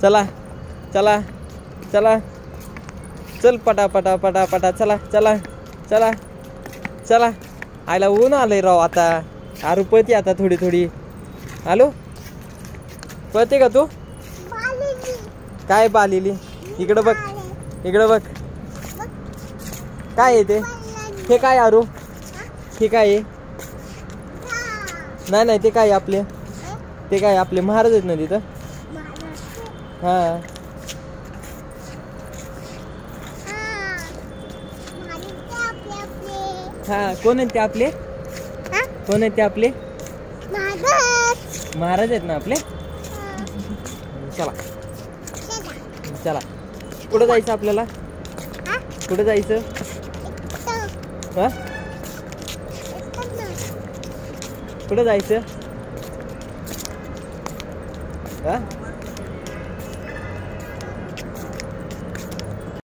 चला चला चला चल पटा पटा पटा पटा चला चला चला चला आयला ऊन आलंय राव आता आरू पळते आता थोडी थोडी आलो पळते का तू काय बालेली इकडं बघ इकडं बघ काय आहे ते हे काय आरू हे काय आहे नाही नाही ते काय आपले ते काय आपले महाराज आहेत ना तिथं हा हा कोण आहेत ते आपले कोण आहेत ते आपले महाराज आहेत ना आपले चला चला कुठं जायचं आपल्याला कुठं जायचं हा कुठं जायचं हा